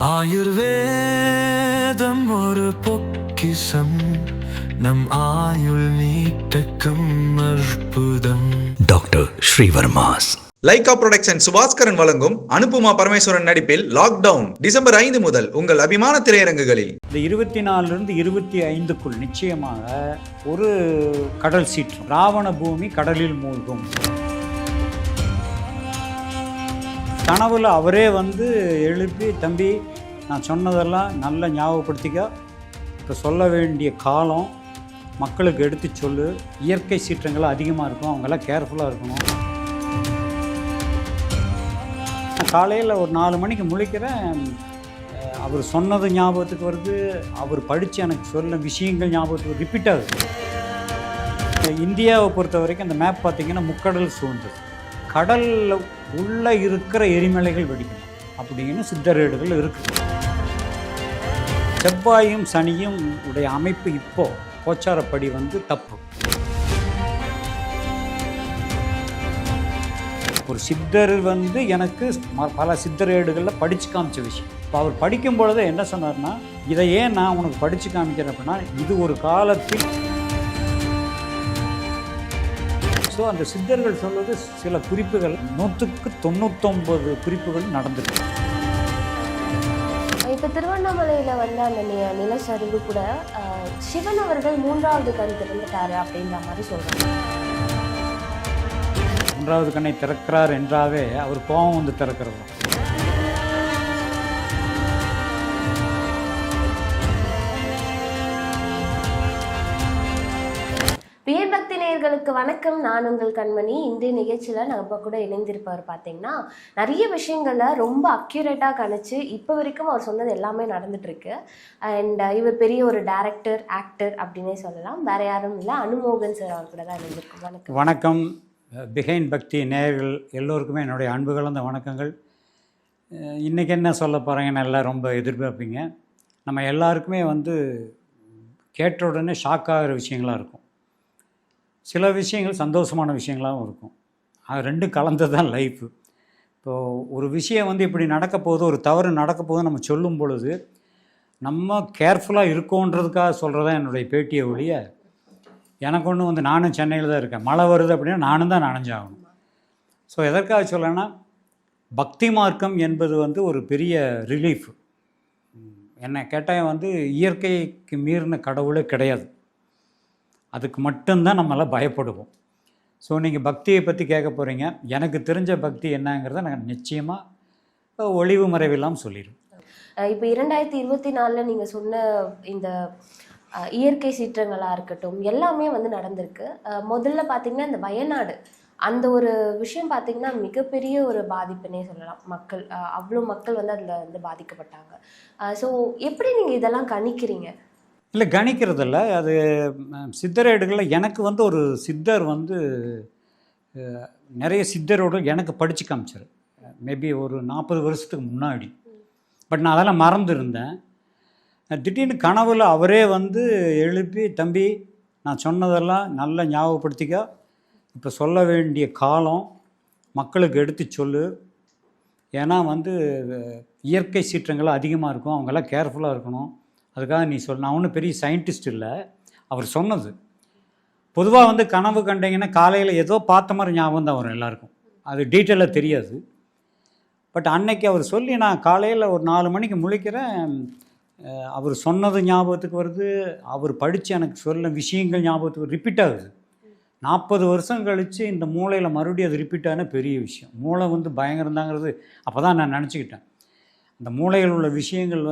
ஆயுர்வேதம் ஒரு பொக்கிஷம், நம் ஆயுள் நீட்டக்கும் அற்புதம். Doctor Srivarma's. Lyca production Subaskaran வழங்கும் அனுப்புமா பரமேஸ்வரன் நடிப்பில் லாக்டவுன் டிசம்பர் 5 முதல் உங்கள் அபிமான திரையரங்குகளில். இந்த 24லிருந்து 25க்குள் நிச்சயமாக ஒரு கடல் சீற்றம், ராவண பூமி கடலில் மூழ்கும். கனவுல அவரே எழுப்பி, தம்பி நான் சொன்னதெல்லாம் நல்லா ஞாபகப்படுத்திக்க, இப்போ சொல்ல வேண்டிய காலம் மக்களுக்கு எடுத்து சொல்லு, இயற்கை சீற்றங்கள் அதிகமாக இருக்கும், அவங்கெல்லாம் கேர்ஃபுல்லாக இருக்கணும். காலையில் ஒரு 4 மணிக்கு முழிக்கிறேன், அவர் சொன்னது ஞாபகத்துக்கு வருது, அவர் படித்து எனக்கு சொல்ல விஷயங்கள் ஞாபகத்துக்கு ரிப்பீட் ஆகுது. இந்தியாவை பொறுத்த வரைக்கும் அந்த மேப் பார்த்திங்கன்னா முக்கடல் சூழ்ந்தது, கடலில் உள்ளே இருக்கிற எரிமலைகள் வெடிக்கணும் அப்படின்னு சித்தரேடுகள் இருக்குது. செவ்வாயும் சனியும் உடைய அமைப்பு இப்போது கோச்சாரப்படி தப்பு. ஒரு சித்தர் எனக்கு பல சித்தரேடுகளில் படித்து காமிச்ச விஷயம். இப்போ அவர் படிக்கும் பொழுது என்ன சொன்னார்னா, இதை ஏன் நான் உனக்கு படித்து காமிக்கிறேன் அப்படின்னா, இது ஒரு காலத்தில் ஸோ அந்த சித்தர்கள் சொல்வது சில குறிப்புகள் 100க்கு 99 குறிப்புகள் நடந்திருக்கு. இப்போ திருவண்ணாமலையில் அந்த நிலச்சரிவு கூட சிவன் அவர்கள் 3வது கண் திறந்துட்டாரு அப்படின்ற மாதிரி சொல்கிறாங்க. 3வது கண்ணை திறக்கிறார் என்றாவே அவர் கோபம் திறக்கிறது. வியபக்தி நேயர்களுக்கு வணக்கம். நான் உங்கள் கண்மணி. இன்றைய நிகழ்ச்சியில் நம்ம கூட இணைந்திருப்பவர் பார்த்தீங்கன்னா, நிறைய விஷயங்களை ரொம்ப அக்யூரேட்டாக கணிச்சு இப்போ வரைக்கும் அவர் சொன்னது எல்லாமே நடந்துட்டுருக்கு. அண்ட் இவர் பெரிய ஒரு டைரக்டர், ஆக்டர் அப்படின்னே சொல்லலாம். வேறு யாரும் இல்லை, அனுமோகன் சார் அவர் கூட தான் இணைந்திருக்கும். வணக்கம். வணக்கம். பிஹைண்ட் பக்தி நேயர்கள் எல்லோருக்குமே என்னுடைய அன்பு கலந்த வணக்கங்கள். இன்றைக்கி என்ன சொல்ல போகிறீங்கன்னு எல்லாம் ரொம்ப எதிர்பார்ப்பீங்க. நம்ம எல்லாருக்குமே கேட்ட உடனே ஷாக் ஆகிற விஷயங்களாக இருக்கும். சில விஷயங்கள் சந்தோஷமான விஷயங்களாகவும் இருக்கும். அது ரெண்டும் கலந்தது தான் லைஃபு. இப்போது ஒரு விஷயம் இப்படி நடக்க போகுது, ஒரு தவறு நடக்க போகுது நம்ம சொல்லும் பொழுது நம்ம கேர்ஃபுல்லாக இருக்கோன்றதுக்காக சொல்கிறதா என்னுடைய பேட்டியை ஒழிய, எனக்கு ஒன்று நானும் சென்னையில் தான் இருக்கேன், மழை வருது அப்படின்னா நானும் தான் நனைஞ்சாகணும். ஸோ எதற்காக சொல்லலைன்னா, பக்தி மார்க்கம் என்பது ஒரு பெரிய ரிலீஃப். என்னை கேட்டால் இயற்கைக்கு மீறின கடவுளே கிடையாது, அதுக்கு மட்டும்தான் நம்மளாம் பயப்படுவோம். ஸோ நீங்கள் பக்தியை பற்றி கேட்க போகிறீங்க. எனக்கு தெரிஞ்ச பக்தி என்னங்கிறத நான் நிச்சயமாக ஒளிவு மறைவில்லாமல் சொல்லிடுவேன். இப்போ 2024 நீங்கள் சொன்ன இந்த இயற்கை சீற்றங்களாக இருக்கட்டும் எல்லாமே நடந்திருக்கு. முதல்ல பார்த்திங்கன்னா இந்த வயநாடு அந்த ஒரு விஷயம் பார்த்திங்கன்னா மிகப்பெரிய ஒரு பாதிப்புன்னே சொல்லலாம். மக்கள் அவ்வளோ மக்கள் அதில் பாதிக்கப்பட்டாங்க. ஸோ எப்படி நீங்கள் இதெல்லாம் கணிக்கிறீங்க? இல்லை, கணிக்கிறதில்ல, அது சித்தரேடுகளில் எனக்கு ஒரு சித்தர் நிறைய சித்தரோடு எனக்கு படித்து காமிச்சார். மேபி ஒரு 40 வருஷத்துக்கு முன்னாடி. பட் நான் அதெல்லாம் மறந்துருந்தேன். திடீர்னு கனவுல அவரே எழுப்பி, தம்பி நான் சொன்னதெல்லாம் நல்லா ஞாபகப்படுத்திக்க, இப்போ சொல்ல வேண்டிய காலம் மக்களுக்கு எடுத்து சொல்லு, ஏன்னா இயற்கை சீற்றங்கள் அதிகமாக இருக்கும், அவங்கெல்லாம் கேர்ஃபுல்லாக இருக்கணும், அதுக்காக நீ சொல். நான் ஒன்றும் பெரிய சயின்டிஸ்ட் இல்லை, அவர் சொன்னது. பொதுவாக கனவு கண்டிங்கன்னா காலையில் ஏதோ பார்த்த மாதிரி ஞாபகம் தான் வரும் எல்லாருக்கும், அது டீட்டெயிலாக தெரியாது. பட் அன்னைக்கு அவர் சொல்லி நான் காலையில் ஒரு 4 மணிக்கு முழிக்கிறேன், அவர் சொன்னது ஞாபகத்துக்கு வருது, அவர் படித்து எனக்கு சொல்ல விஷயங்கள் ஞாபகத்துக்கு ரிப்பீட் ஆகுது. 40 வருஷம் கழித்து இந்த மூளையில் மறுபடியும் அது ரிப்பீட் ஆன பெரிய விஷயம். மூளை பயங்கரந்தாங்கிறது அப்போ தான் நான் நினச்சிக்கிட்டேன். அந்த மூளையில் உள்ள விஷயங்கள்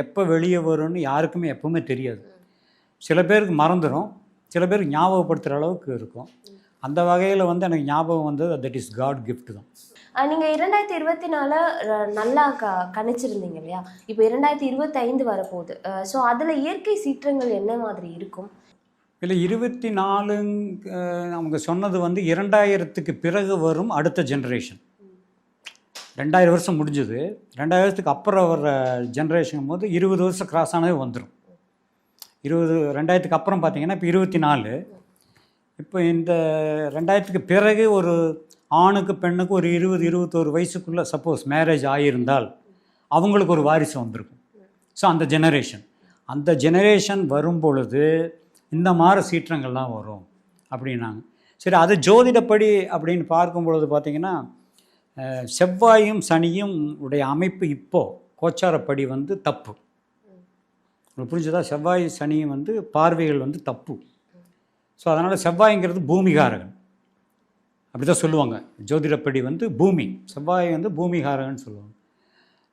எப்போ வெளியே வரும்னு யாருக்குமே எப்பவுமே தெரியாது. சில பேருக்கு மறந்துடும், சில பேருக்கு ஞாபகப்படுத்துகிற அளவுக்கு இருக்கும். அந்த வகையில் எனக்கு ஞாபகம் வந்தது, தட் இஸ் காட் கிஃப்ட் தான். நீங்கள் 2024 நல்லா கணிச்சிருந்தீங்க இல்லையா? இப்போ 2025 வரப்போகுது. ஸோ அதில் இயற்கை சீற்றங்கள் என்ன மாதிரி இருக்கும்? இல்லை, 24 அவங்க சொன்னது 2000க்கு பிறகு வரும் அடுத்த ஜென்ரேஷன். 2000 வருஷம் முடிஞ்சது, 2000 வருஷத்துக்கு அப்புறம் வர்ற ஜென்ரேஷன் போது 20 வருஷம் கிராஸ் ஆனவே வந்துடும். 2000க்கு அப்புறம் பார்த்திங்கன்னா இப்போ 24. இப்போ இந்த 2000க்கு பிறகு ஒரு ஆணுக்கு பெண்ணுக்கு ஒரு 20-21 வயசுக்குள்ளே சப்போஸ் மேரேஜ் ஆகியிருந்தால் அவங்களுக்கு ஒரு வாரிசு வந்திருக்கும். ஸோ அந்த ஜெனரேஷன் வரும் பொழுது இந்த மாதிரி சீற்றங்கள்லாம் வரும் அப்படின்னாங்க. சரி, அது ஜோதிடப்படி அப்படின்னு பார்க்கும் பொழுது பார்த்திங்கன்னா செவ்வாயும் சனியும் உடைய அமைப்பு இப்போது கோச்சாரப்படி வந்து தப்பு. உங்களுக்கு புரிஞ்சதா? செவ்வாய் சனியும் வந்து பார்வைகள் வந்து தப்பு. ஸோ அதனால் செவ்வாய்ங்கிறது பூமிகாரகன் அப்படி தான் சொல்லுவாங்க. ஜோதிடப்படி வந்து பூமி, செவ்வாய் வந்து பூமிகாரகன்னு சொல்லுவாங்க.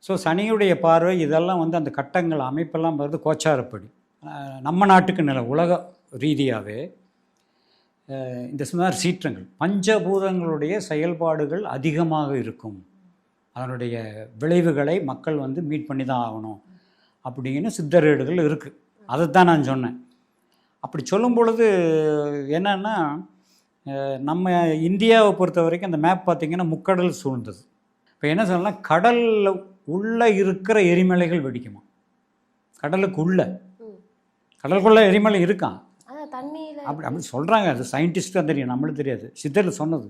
ஸோ சனியுடைய பார்வை இதெல்லாம் வந்து அந்த கட்டங்கள் அமைப்பெல்லாம் வருது கோச்சாரப்படி. நம்ம நாட்டுக்கு நில உலக ரீதியாகவே இந்த சுமார் சீற்றங்கள் பஞ்சபூதங்களுடைய செயல்பாடுகள் அதிகமாக இருக்கும். அதனுடைய விளைவுகளை மக்கள் வந்து மீட் பண்ணி தான் ஆகணும் அப்படின்னு சித்தரேடுகள் இருக்குது. அதை தான் நான் சொன்னேன். அப்படி சொல்லும் பொழுது என்னன்னா, நம்ம இந்தியாவை பொறுத்த வரைக்கும் அந்த மேப் பார்த்திங்கன்னா முக்கடல் சூழ்ந்தது. இப்போ என்ன சொல்லலாம், கடலில் உள்ளே இருக்கிற எரிமலைகள் வெடிக்குமா? கடலுக்குள்ளே எரிமலை இருக்கான் அப்படி சொல்கிறாங்க. அது சயின்டிஸ்ட்டு தான் தெரியும், நம்மளுக்கு தெரியாது. சித்தரில் சொன்னது.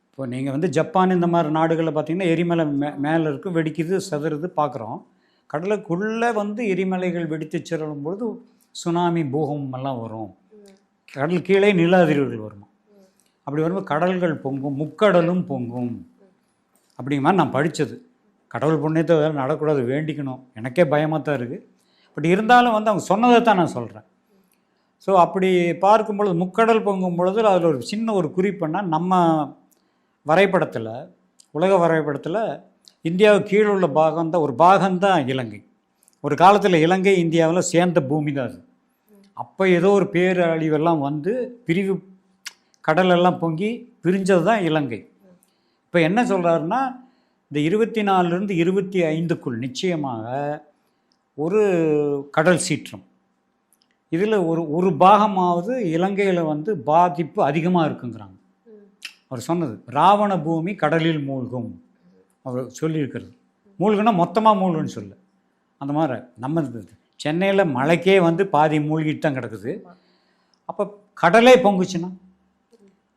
இப்போ நீங்கள் வந்து ஜப்பான் இந்த மாதிரி நாடுகளில் பார்த்திங்கன்னா எரிமலை மேலே இருக்குது, வெடிக்குது, சதுருது பார்க்குறோம். கடலுக்குள்ளே வந்து எரிமலைகள் வெடித்து செல்லும் பொழுது சுனாமி பூகம்பம் எல்லாம் வரும். கடல் கீழே நில அதிர்வுகள் வருமா? அப்படி வரும்போது கடல்கள் பொங்கும், முக்கடலும் பொங்கும் அப்படிங்கிற மாதிரி நான் படித்தது. கடவுள் புண்ணியத்தை வேறு நடக்கூடாது, வேண்டிக்கணும். எனக்கே பயமாக தான் இருக்குது. பட் இருந்தாலும் வந்து அவங்க சொன்னதை தான் நான் சொல்கிறேன். ஸோ அப்படி பார்க்கும் பொழுது முக்கடல் பொங்கும் பொழுது அதில் ஒரு சின்ன ஒரு குறிப்புன்னா, நம்ம வரைபடத்தில், உலக வரைபடத்தில் இந்தியாவுக்கு கீழே உள்ள பாகம்தான் ஒரு பாகம்தான் இலங்கை. ஒரு காலத்தில் இலங்கை இந்தியாவில் சேர்ந்த பூமி தான் அது. அப்போ ஏதோ ஒரு பேரழிவெல்லாம் வந்து பிரிவு, கடலெல்லாம் பொங்கி பிரிஞ்சது தான் இலங்கை. இப்போ என்ன சொல்கிறாருன்னா, இந்த 24லேருந்து 25க்குள் நிச்சயமாக ஒரு கடல் சீற்றம். இதில் ஒரு பாகமாவது இலங்கையில் வந்து பாதிப்பு அதிகமாக இருக்குங்கிறாங்க. அவர் சொன்னது ராவண பூமி கடலில் மூழ்கும் அவர் சொல்லியிருக்கிறது. மூழ்குன்னா மொத்தமாக மூழ்குன்னு சொல்லு. அந்த மாதிரி நம்ம சென்னையில் மழைக்கே வந்து பாதி மூழ்கிட்டு தான் கிடக்குது. அப்போ கடலே பொங்குச்சுன்னா,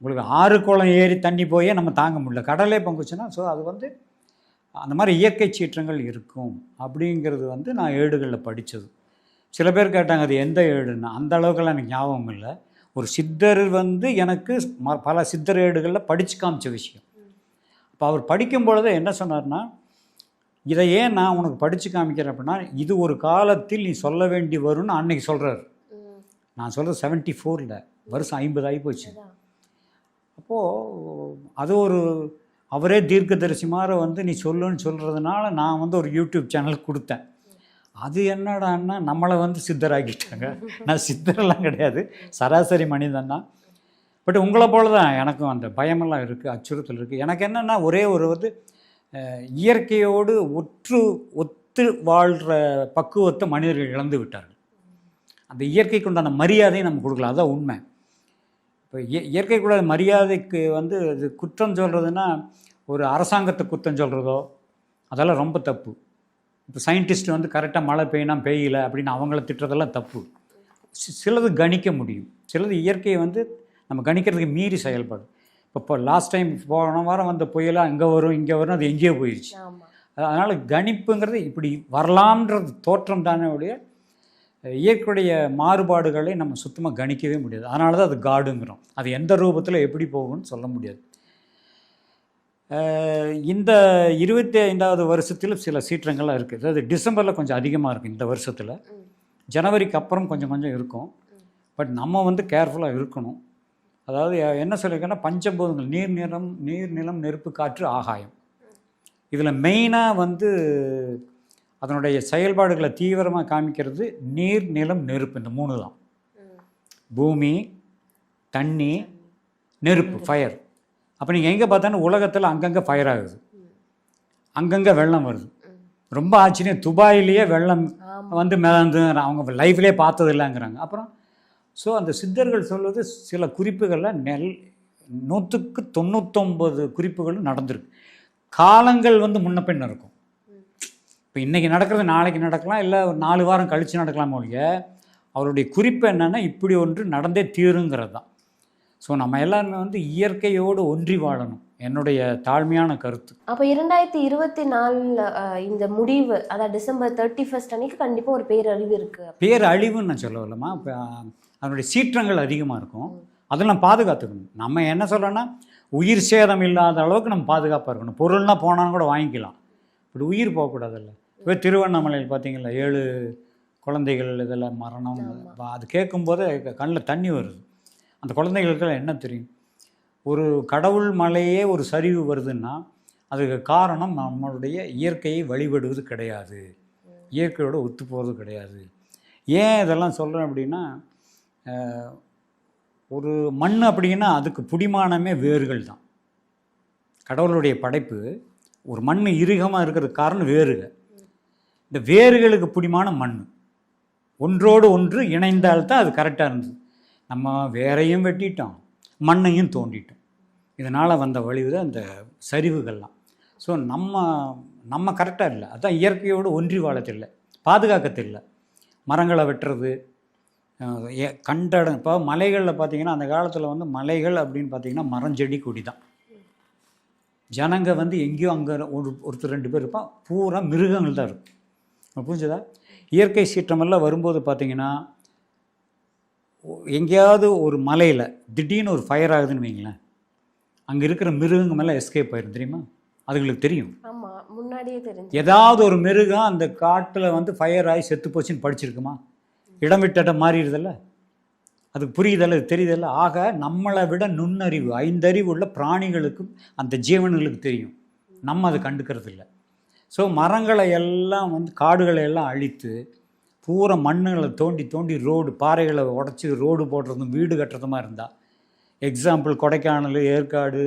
உங்களுக்கு 6 குளம் ஏறி தண்ணி போயே நம்ம தாங்க முடியல, கடலே பொங்குச்சுன்னா. ஸோ அது வந்து அந்த மாதிரி இயற்கை சீற்றங்கள் இருக்கும் அப்படிங்கிறது வந்து நான் ஏடுகளில் படித்தது. சில பேர் கேட்டாங்க அது எந்த ஏடுன்னா, அந்த அளவுக்கெல்லாம் எனக்கு ஞாபகம் இல்லை. ஒரு சித்தர் வந்து எனக்கு பல சித்தர் ஏடுகளில் படித்து காமிச்ச விஷயம். அப்போ அவர் படிக்கும் பொழுது என்ன சொன்னார்னா, இதை ஏன் நான் உனக்கு படித்து காமிக்கிறேன் அப்படின்னா, இது ஒரு காலத்தில் நீ சொல்ல வேண்டி வரும்னு அன்னைக்கு சொல்கிறார். நான் சொல்கிறது 74ல், வருஷம் 50 ஆகி போச்சு. அப்போது அது ஒரு அவரே தீர்க்கதரிசி மாதிரி வந்து நீ சொல்லுன்னு சொல்கிறதுனால நான் வந்து ஒரு யூடியூப் சேனல் கொடுத்தேன். அது என்னடான்னா நம்மளை வந்து சித்தராக்கிட்டாங்க. நான் சித்தரெல்லாம் கிடையாது, சராசரி மனிதன் தான். பட் உங்களை போல தான் எனக்கும் அந்த பயமெல்லாம் இருக்குது, அச்சுறுத்தல் இருக்குது. எனக்கு என்னென்னா ஒரே ஒரு வந்து இயற்கையோடு ஒத்து வாழ்கிற பக்குவத்தை மனிதர்கள் இழந்து விட்டார்கள். அந்த இயற்கைக்கு உண்டான மரியாதையை நம்ம கொடுக்கல, அதுதான் உண்மை. இப்போ இயற்கைக்குள்ள மரியாதைக்கு வந்து இது குற்றம் சொல்கிறதுனா, ஒரு அரசாங்கத்தை குற்றம் சொல்கிறதோ அதெல்லாம் ரொம்ப தப்பு. இப்போ சயின்டிஸ்ட் வந்து கரெக்டாக மழை பெய்யினா பெய்யலை அப்படின்னு அவங்கள திட்டுறதெல்லாம் தப்பு. சிலது கணிக்க முடியும், சிலது இயற்கையை வந்து நம்ம கணிக்கிறதுக்கு மீறி செயல்படும். இப்போ லாஸ்ட் டைம் போன வாரம் வந்த புயலாக அங்கே வரும் இங்கே வரும், அது எங்கேயோ போயிடுச்சு. அதனால் கணிப்புங்கிறது இப்படி வரலாம்ன்றது தோற்றம் தானே உடைய, இயற்கையுடைய மாறுபாடுகளை நம்ம சுத்தமாக கணிக்கவே முடியாது. அதனால தான் அது காடுங்கிறோம். அது எந்த ரூபத்தில் எப்படி போகும்னு சொல்ல முடியாது. இந்த 25வது வருஷத்தில் சில சீற்றங்கள்லாம் இருக்குது. அதாவது டிசம்பரில் கொஞ்சம் அதிகமாக இருக்குது இந்த வருஷத்தில், ஜனவரிக்கு அப்புறம் கொஞ்சம் கொஞ்சம் இருக்கும். பட் நம்ம வந்து கேர்ஃபுல்லாக இருக்கணும். அதாவது என்ன சொல்லியிருக்கேன்னா, பஞ்சபூதங்கள் நீர் நிலம் நெருப்பு காற்று ஆகாயம், இதில் மெயினாக வந்து அதனுடைய செயல்பாடுகளை தீவிரமாக காமிக்கிறது நீர் நிலம் நெருப்பு. இந்த 3 தான். பூமி, தண்ணி, நெருப்பு, ஃபயர். அப்போ நீங்கள் எங்கே பார்த்தாலும் உலகத்தில் அங்கங்கே ஃபயர் ஆகுது, அங்கங்கே வெள்ளம் வருது. ரொம்ப ஆச்சரியம், துபாயிலேயே வெள்ளம் வந்து மிதந்து அவங்க லைஃப்லேயே பார்த்தது இல்லைங்கிறாங்க. அப்புறம் ஸோ அந்த சித்தர்கள் சொல்வது சில குறிப்புகளில் 100க்கு 99 குறிப்புகளும் நடந்திருக்கு. காலங்கள் வந்து முன்ன பின்ன இருக்கும். இப்போ இன்றைக்கி நடக்கிறது நாளைக்கு நடக்கலாம், இல்லை ஒரு 4 வாரம் கழித்து நடக்கலாம் ஒழிய, அவருடைய குறிப்பு என்னென்னா இப்படி ஒன்று நடந்தே தீருங்கிறது தான். ஸோ நம்ம எல்லாருமே வந்து இயற்கையோடு ஒன்றி வாழணும். என்னுடைய தாழ்மையான கருத்து. அப்போ 2024 இந்த முடிவு, அதாவது December 31 அன்னைக்கு கண்டிப்பாக ஒரு பேரழிவு இருக்குது. பேரழிவுன்னு நான் சொல்ல வரலம்மா. இப்போ அதனுடைய சீற்றங்கள் அதிகமாக இருக்கும், அதெல்லாம் பாதுகாத்துக்கணும். நம்ம என்ன சொல்கிறோன்னா, உயிர் சேதம் இல்லாத அளவுக்கு நம்ம பாதுகாப்பாக இருக்கணும். பொருள்னால் போனாலும் கூட வாங்கிக்கலாம், இப்படி உயிர் போகக்கூடாதுல்ல. இப்போ திருவண்ணாமலையில் பார்த்தீங்களா 7 குழந்தைகள் இதில் மரணம். அது கேட்கும்போது கண்ணில் தண்ணி வருது. அந்த குழந்தைகளுக்கெல்லாம் என்ன தெரியும்? ஒரு கடவுள் மலையே ஒரு சரிவு வருதுன்னா அதுக்கு காரணம் நம்மளுடைய இயற்கையை வழிபடுவது கிடையாது, இயற்கையோடு ஒத்து போகிறது கிடையாது. ஏன் இதெல்லாம் சொல்கிறேன் அப்படின்னா, ஒரு மண் அப்படின்னா அதுக்கு புடிமானமே வேர்கள் தான். கடவுளுடைய படைப்பு ஒரு மண் இறுகமாக இருக்கிறதுக்கு காரணம் வேர்கள். இந்த வேர்களுக்கு புடிமான மண் ஒன்றோடு ஒன்று இணைந்தால்தான் அது கரெக்டாக இருந்தது. நம்ம வேரையும் வெட்டிட்டோம், மண்ணையும் தோண்டிட்டோம். இதனால் வந்த வழிவு தான் இந்த சரிவுகள்லாம். ஸோ நம்ம கரெக்டாக இல்லை, அதுதான் இயற்கையோடு ஒன்றி வாழத்தில்லை, பாதுகாக்கத்தில்லை. மரங்களை வெட்டுறது கண்ட இடம். இப்போ மலைகளில் பார்த்திங்கன்னா அந்த காலத்தில் வந்து மலைகள் அப்படின்னு பார்த்திங்கன்னா மரஞ்செடி கொடி தான். ஜனங்க வந்து எங்கேயோ அங்கே ஒருத்தர் 2 பேர் இருப்பான், பூரா மிருகங்கள் தான் இருக்கும். புரிஞ்சதா? இயற்கை சீற்றமெல்லாம் வரும்போது பார்த்திங்கன்னா எங்கேயாவது ஒரு மலையில் திடீர்னு ஒரு ஃபயர் ஆகுதுன்னு வைங்களேன், அங்கே இருக்கிற மிருகங்க மேலே எஸ்கேப் ஆயிரும். தெரியுமா? அதுங்களுக்கு தெரியும். ஆமாம், முன்னாடியே தெரியும். ஏதாவது ஒரு மிருகம் அந்த காட்டில் வந்து ஃபயர் ஆகி செத்து போச்சுன்னு படிச்சிருக்குமா? இடம் விட்ட இடம் மாறிடுதில்ல, அதுக்கு புரியுதல்ல, தெரியுதல்ல. ஆக நம்மளை விட நுண்ணறிவு 5 அறிவு உள்ள பிராணிகளுக்கும் அந்த ஜீவன்களுக்கு தெரியும், நம்ம அதை கண்டுக்கிறது இல்லை. ஸோ மரங்களை எல்லாம் வந்து காடுகளை எல்லாம் அழித்து பூரா மண்ணுகளை தோண்டி தோண்டி ரோடு பாறைகளை உடச்சி ரோடு போடுறதும் வீடு கட்டுறதுமா இருந்தால், எக்ஸாம்பிள் கொடைக்கானல், ஏற்காடு,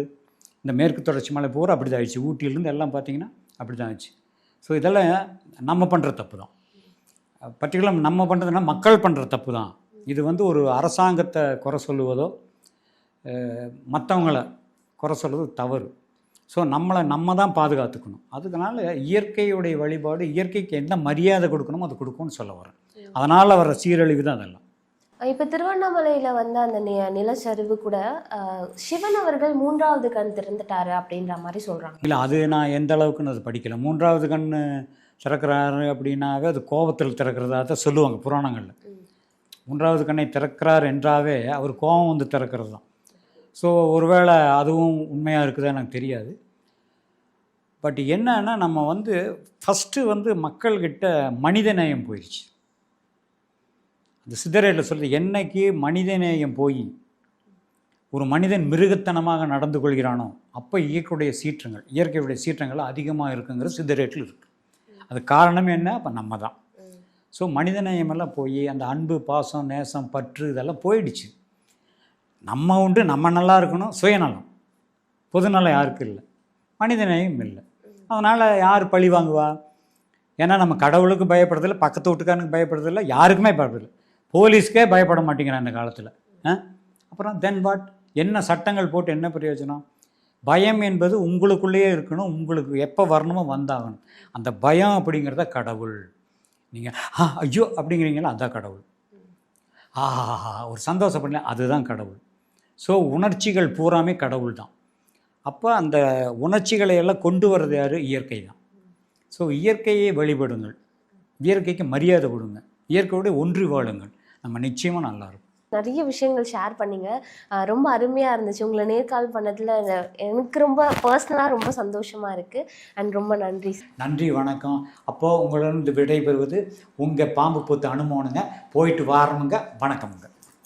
இந்த மேற்கு தொடர்ச்சி மலை பூரா அப்படி தான் ஆயிடுச்சு. ஊட்டியிலேருந்து எல்லாம் பார்த்திங்கன்னா அப்படி தான் ஆச்சு. ஸோ இதெல்லாம் நம்ம பண்ணுற தப்பு தான். பர்டிகுலர் நம்ம பண்ணுறதுனா மக்கள் பண்ணுற தப்பு தான். இது வந்து ஒரு அரசாங்கத்தை குறை சொல்லுவதோ மற்றவங்களை குறை சொல்லுவதோ தவறு. ஸோ நம்ம தான் பாதுகாத்துக்கணும். அதுக்குனால இயற்கையுடைய வழிபாடு, இயற்கைக்கு என்ன மரியாதை கொடுக்கணுமோ அது கொடுக்கும்னு சொல்ல வரேன். அதனால் வர சீரழிவு தான் அதெல்லாம். இப்போ திருவண்ணாமலையில் வந்து அந்த நிலச்சரிவு கூட சிவன் அவர்கள் 3வது கண் திறந்துட்டாரு அப்படின்ற மாதிரி சொல்கிறாங்க. இல்லை, அது நான் எந்த அளவுக்குன்னு அது படிக்கல. 3வது கண் திறக்கிறாரு அப்படின்னாவே அது கோபத்தில் திறக்கிறதா தான் சொல்லுவாங்க புராணங்களில். 3வது கண்ணை திறக்கிறார் என்றாவே அவர் கோபம் வந்து திறக்கிறது தான். ஸோ ஒருவேளை அதுவும் உண்மையாக இருக்குதா எனக்கு தெரியாது. பட் என்னன்னா, நம்ம வந்து ஃபஸ்ட்டு வந்து மக்கள்கிட்ட மனிதநேயம் போயிடுச்சு. அந்த சித்தரேட்டில் சொல்லுது, என்னைக்கு மனிதநேயம் போய் ஒரு மனிதன் மிருகத்தனமாக நடந்து கொள்கிறானோ அப்போ இயற்கையுடைய சீற்றங்கள் அதிகமாக இருக்குங்கிற சித்தரேட்டில் இருக்குது. அது காரணம் என்ன? அப்போ நம்ம தான். ஸோ மனிதநேயமெல்லாம் போய் அந்த அன்பு, பாசம், நேசம், பற்று இதெல்லாம் போயிடுச்சு. நம்ம உண்டு, நம்ம நல்லா இருக்கணும், சுயநலம், பொதுநலம் யாருக்கும் இல்லை, மனிதநேயம் இல்லை. அதனால் யார் பழி வாங்குவா? ஏன்னா நம்ம கடவுளுக்கு பயப்படுறதில்லை, பக்கத்து வீட்டுக்காரனுக்கு பயப்படுறதில்லை, யாருக்குமே பயப்படுறதில்லை. போலீஸ்க்கே பயப்பட மாட்டேங்கிறான் இந்த காலத்தில். அப்புறம் தென் வாட்? என்ன சட்டங்கள் போட்டு என்ன பிரயோஜனம்? பயம் என்பது உங்களுக்குள்ளேயே இருக்கணும், உங்களுக்கு எப்போ வரணுமோ வந்தாகணும். அந்த பயம் அப்படிங்கிறத கடவுள். நீங்கள் ஐயோ அப்படிங்கிறீங்களா, அதுதான் கடவுள். ஒரு சந்தோஷப்படல, அதுதான் கடவுள். ஸோ உணர்ச்சிகள் பூராமே கடவுள் தான். அப்போ அந்த உணர்ச்சிகளை எல்லாம் கொண்டு வர்றது யார்? இயற்கை தான். ஸோ இயற்கையை வழிபடுங்கள், இயற்கைக்கு மரியாதை கொடுங்க, இயற்கையோடு ஒன்றி வாழுங்கள், நம்ம நிச்சயமாக நல்லாயிருக்கும். நிறைய விஷயங்கள் ஷேர் பண்ணிங்க, ரொம்ப அருமையாக இருந்துச்சு. உங்களை நேர்கால் பண்ணதில் எனக்கு ரொம்ப பர்சனலாக ரொம்ப சந்தோஷமாக இருக்குது. அண்ட் ரொம்ப நன்றி. நன்றி, வணக்கம். அப்போது உங்களிடம் விடைபெறுவது உங்கள் பாம்பு பொத்து அனுமோனுங்க. போயிட்டு வாரணுங்க. வணக்கமுங்க.